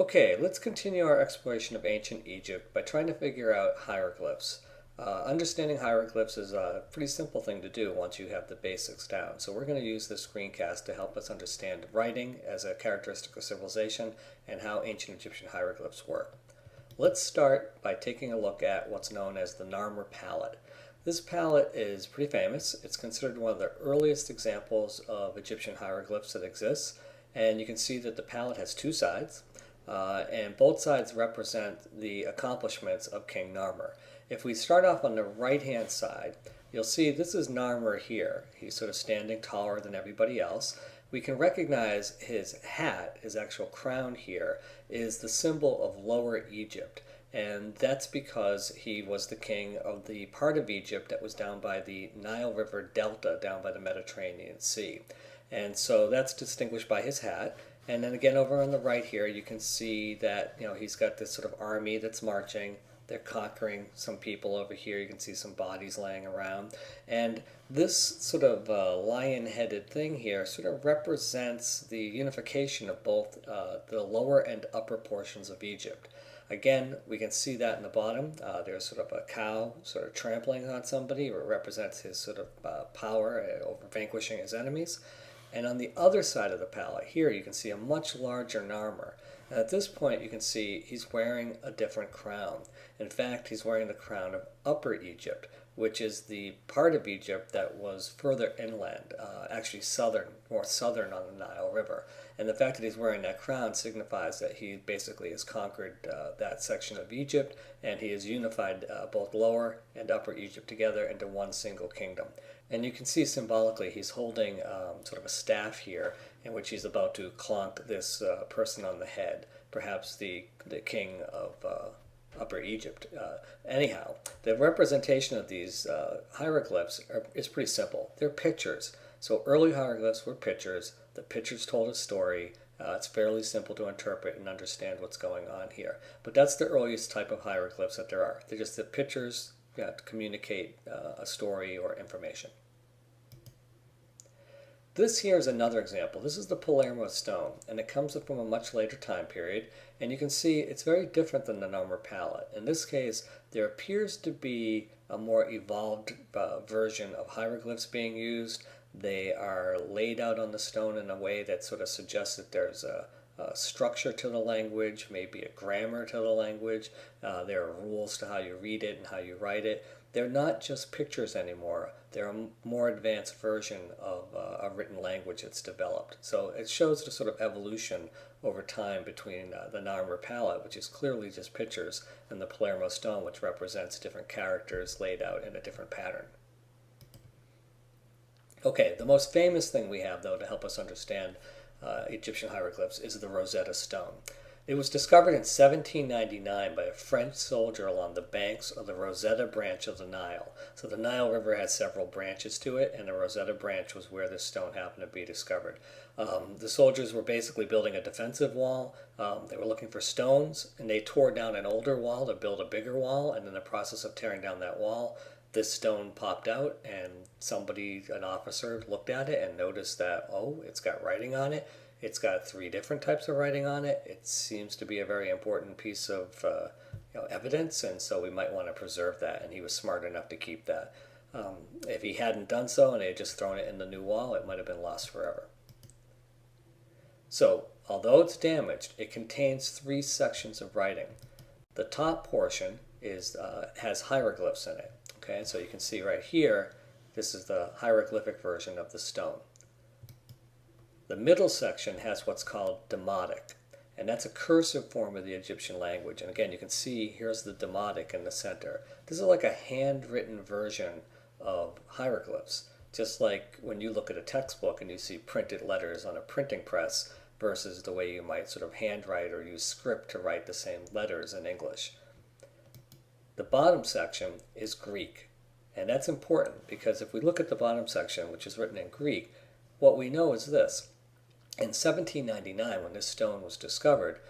Okay, let's continue our exploration of ancient Egypt by trying to figure out hieroglyphs. Understanding hieroglyphs is a pretty simple thing to do once you have the basics down. So we're going to use this screencast to help us understand writing as a characteristic of civilization and how ancient Egyptian hieroglyphs work. Let's start by taking a look at what's known as the Narmer palette. This palette is pretty famous. It's considered one of the earliest examples of Egyptian hieroglyphs that exists. And you can see that the palette has two sides. And both sides represent the accomplishments of King Narmer. If we start off on the right-hand side, you'll see this is Narmer here. He's sort of standing taller than everybody else. We can recognize his hat, his actual crown here, is the symbol of Lower Egypt. And that's because he was the king of the part of Egypt that was down by the Nile River Delta, down by the Mediterranean Sea. And so that's distinguished by his hat. And then again over on the right here, you can see that he's got this sort of army that's marching. They're conquering some people over here. You can see some bodies laying around. And this sort of lion-headed thing here sort of represents the unification of both the lower and upper portions of Egypt. Again, we can see that in the bottom. There's sort of a cow sort of trampling on somebody. It represents his sort of power over vanquishing his enemies. And on the other side of the palette, here you can see a much larger Narmer. And at this point you can see he's wearing a different crown. In fact, he's wearing the crown of Upper Egypt, which is the part of Egypt that was further inland, actually more southern on the Nile River. And the fact that he's wearing that crown signifies that he basically has conquered that section of Egypt, and he has unified both Lower and Upper Egypt together into one single kingdom. And you can see symbolically he's holding sort of a staff here in which he's about to clonk this person on the head, perhaps the king of Upper Egypt. Anyhow, the representation of these hieroglyphs is pretty simple. They're pictures. So early hieroglyphs were pictures. The pictures told a story. It's fairly simple to interpret and understand what's going on here. But that's the earliest type of hieroglyphs that there are. They're just the pictures to communicate a story or information. This here is another example. This is the Palermo stone, and it comes from a much later time period, and you can see it's very different than the Narmer palette. In this case, there appears to be a more evolved version of hieroglyphs being used. They are laid out on the stone in a way that sort of suggests that there's a structure to the language, maybe a grammar to the language. There are rules to how you read it and how you write it. They're not just pictures anymore. They're a more advanced version of a written language that's developed. So it shows the sort of evolution over time between the Narmer palette, which is clearly just pictures, and the Palermo stone, which represents different characters laid out in a different pattern. Okay, the most famous thing we have, though, to help us understand Egyptian hieroglyphs is the Rosetta Stone. It was discovered in 1799 by a French soldier along the banks of the Rosetta branch of the Nile. So the Nile River has several branches to it, and the Rosetta branch was where this stone happened to be discovered. The soldiers were basically building a defensive wall. They were looking for stones, and they tore down an older wall to build a bigger wall, and in the process of tearing down that wall, this stone popped out, and somebody, an officer, looked at it and noticed that, oh, it's got writing on it. It's got 3 different types of writing on it. It seems to be a very important piece of evidence, and so we might want to preserve that, and he was smart enough to keep that. If he hadn't done so and they had just thrown it in the new wall, it might have been lost forever. So, although it's damaged, it contains 3 sections of writing. The top portion has hieroglyphs in it. Okay, so you can see right here, this is the hieroglyphic version of the stone. The middle section has what's called demotic, and that's a cursive form of the Egyptian language. And again, you can see here's the demotic in the center. This is like a handwritten version of hieroglyphs, just like when you look at a textbook and you see printed letters on a printing press versus the way you might sort of handwrite or use script to write the same letters in English. The bottom section is Greek, and that's important because if we look at the bottom section, which is written in Greek, what we know is this. In 1799, when this stone was discovered,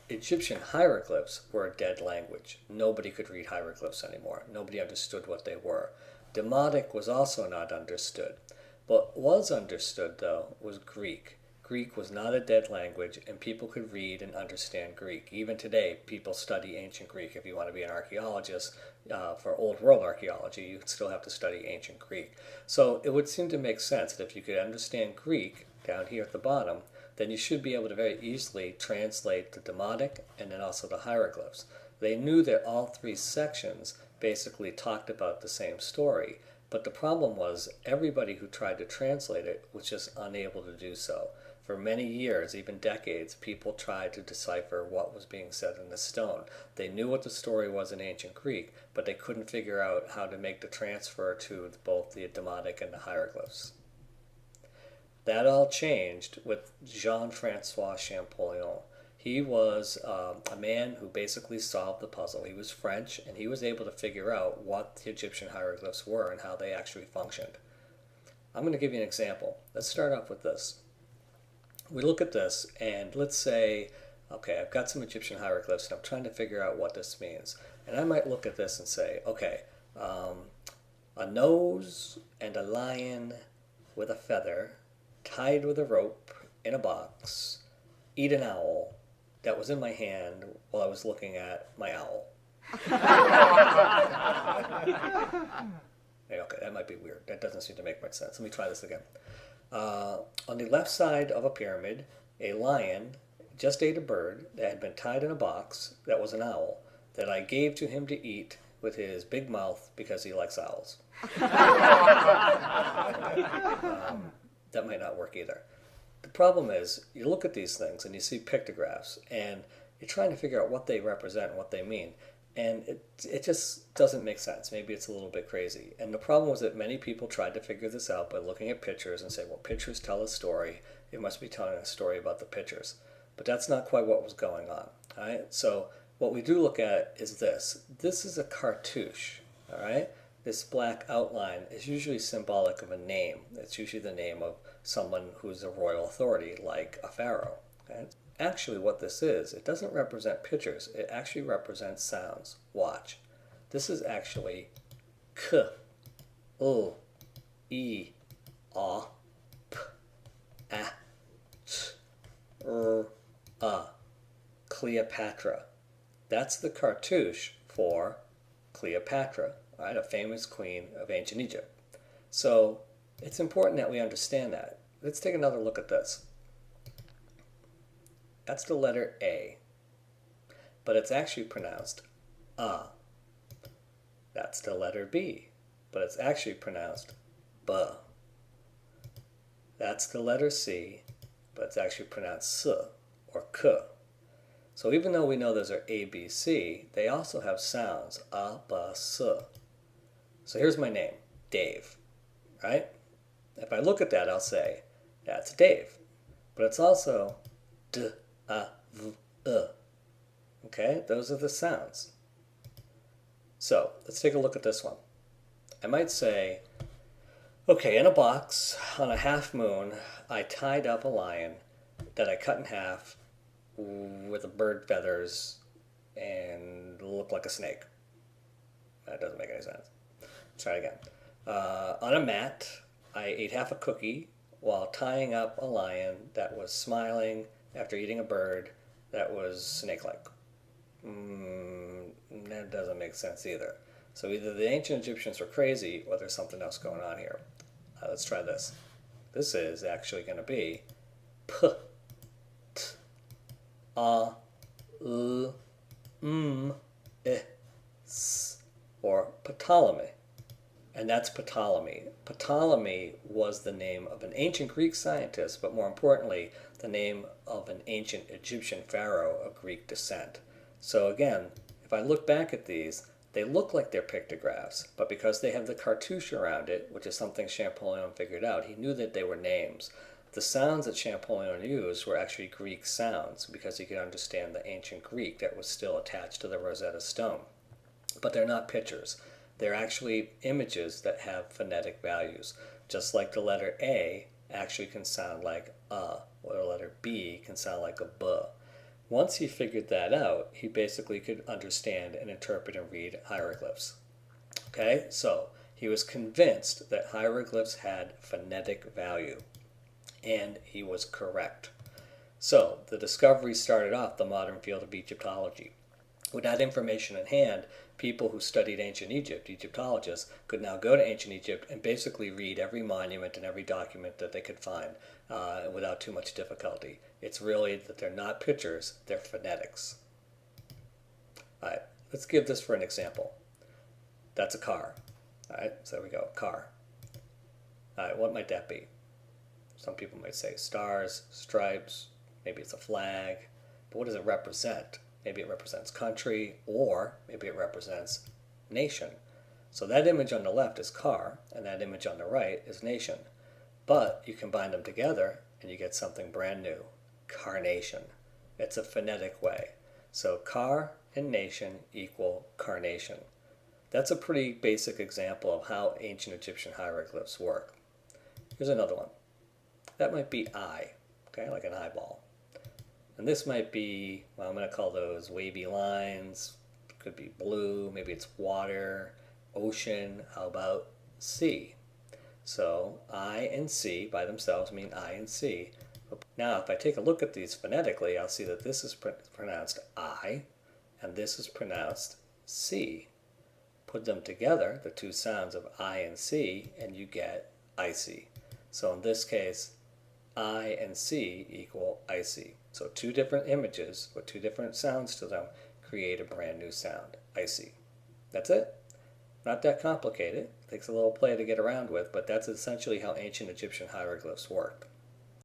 Egyptian hieroglyphs were a dead language. Nobody could read hieroglyphs anymore. Nobody understood what they were. Demotic was also not understood. What was understood, though, was Greek. Greek was not a dead language, and people could read and understand Greek. Even today, people study ancient Greek. If you want to be an archaeologist, for old world archaeology, you still have to study ancient Greek. So it would seem to make sense that if you could understand Greek down here at the bottom, then you should be able to very easily translate the Demotic and then also the hieroglyphs. They knew that all three sections basically talked about the same story, but the problem was everybody who tried to translate it was just unable to do so. For many years, even decades, people tried to decipher what was being said in the stone. They knew what the story was in ancient Greek, but they couldn't figure out how to make the transfer to both the Demotic and the hieroglyphs. That all changed with Jean-Francois Champollion. He was a man who basically solved the puzzle. He was French, and he was able to figure out what the Egyptian hieroglyphs were and how they actually functioned. I'm going to give you an example. Let's start off with this. We look at this, and let's say, okay, I've got some Egyptian hieroglyphs, and I'm trying to figure out what this means. And I might look at this and say, okay, a nose and a lion with a feather, tied with a rope in a box, eat an owl that was in my hand while I was looking at my owl. Okay, that might be weird. That doesn't seem to make much sense. Let me try this again. On the left side of a pyramid, a lion just ate a bird that had been tied in a box that was an owl that I gave to him to eat with his big mouth because he likes owls. That might not work either. The problem is, you look at these things and you see pictographs, and you're trying to figure out what they represent and what they mean. And it just doesn't make sense. Maybe it's a little bit crazy. And the problem was that many people tried to figure this out by looking at pictures and say, well, pictures tell a story. It must be telling a story about the pictures. But that's not quite what was going on. All right? So what we do look at is this. This is a cartouche. All right? This black outline is usually symbolic of a name. It's usually the name of someone who's a royal authority, like a pharaoh. Okay? Actually, what this is, it doesn't represent pictures. It actually represents sounds. Watch. This is actually k, u, e, a, p, a, t, a. Cleopatra. That's the cartouche for Cleopatra, right? A famous queen of ancient Egypt. So it's important that we understand that. Let's take another look at this. That's the letter A, but it's actually pronounced A. That's the letter B, but it's actually pronounced B. That's the letter C, but it's actually pronounced S or K. So even though we know those are A, B, C, they also have sounds, A, B, S. So here's my name, Dave, right? If I look at that, I'll say, that's Dave. But it's also D, A, V, E. Okay, those are the sounds. So let's take a look at this one. I might say, okay, in a box on a half moon, I tied up a lion that I cut in half with a bird feathers and looked like a snake. That doesn't make any sense. Let's try it again. On a mat, I ate half a cookie while tying up a lion that was smiling after eating a bird that was snake-like. That doesn't make sense either. So either the ancient Egyptians were crazy or there's something else going on here. Let's try this. This is actually going to be P, T, A, L, M, I, S, or Ptolemy. And that's Ptolemy. Ptolemy was the name of an ancient Greek scientist, but more importantly, the name of an ancient Egyptian pharaoh of Greek descent. So again, if I look back at these, they look like they're pictographs, but because they have the cartouche around it, which is something Champollion figured out, he knew that they were names. The sounds that Champollion used were actually Greek sounds because he could understand the ancient Greek that was still attached to the Rosetta Stone. But they're not pictures. They're actually images that have phonetic values. Just like the letter A actually can sound like A, or the letter B can sound like a B. Once he figured that out, he basically could understand and interpret and read hieroglyphs. Okay, so he was convinced that hieroglyphs had phonetic value. and he was correct. So the discovery started off the modern field of Egyptology. With that information in hand, people who studied ancient Egypt, Egyptologists, could now go to ancient Egypt and basically read every monument and every document that they could find without too much difficulty. It's really that they're not pictures, they're phonetics. All right, let's give this for an example. That's a car. All right, so there we go, car. All right, what might that be? Some people might say stars, stripes, maybe it's a flag, but what does it represent? Maybe it represents country, or maybe it represents nation. So that image on the left is car, and that image on the right is nation. But you combine them together, and you get something brand new, carnation. It's a phonetic way. So car and nation equal carnation. That's a pretty basic example of how ancient Egyptian hieroglyphs work. Here's another one. That might be eye, okay, like an eyeball. And this might be, well, I'm going to call those wavy lines. It could be blue, maybe it's water, ocean. How about sea? So I and C by themselves mean I and C. Now if I take a look at these phonetically, I'll see that this is pronounced I and this is pronounced C. Put them together, the two sounds of I and C, and you get icy. So in this case, I and C equal icy. So two different images with two different sounds to them create a brand new sound, icy. That's it. Not that complicated. It takes a little play to get around with, but that's essentially how ancient Egyptian hieroglyphs work.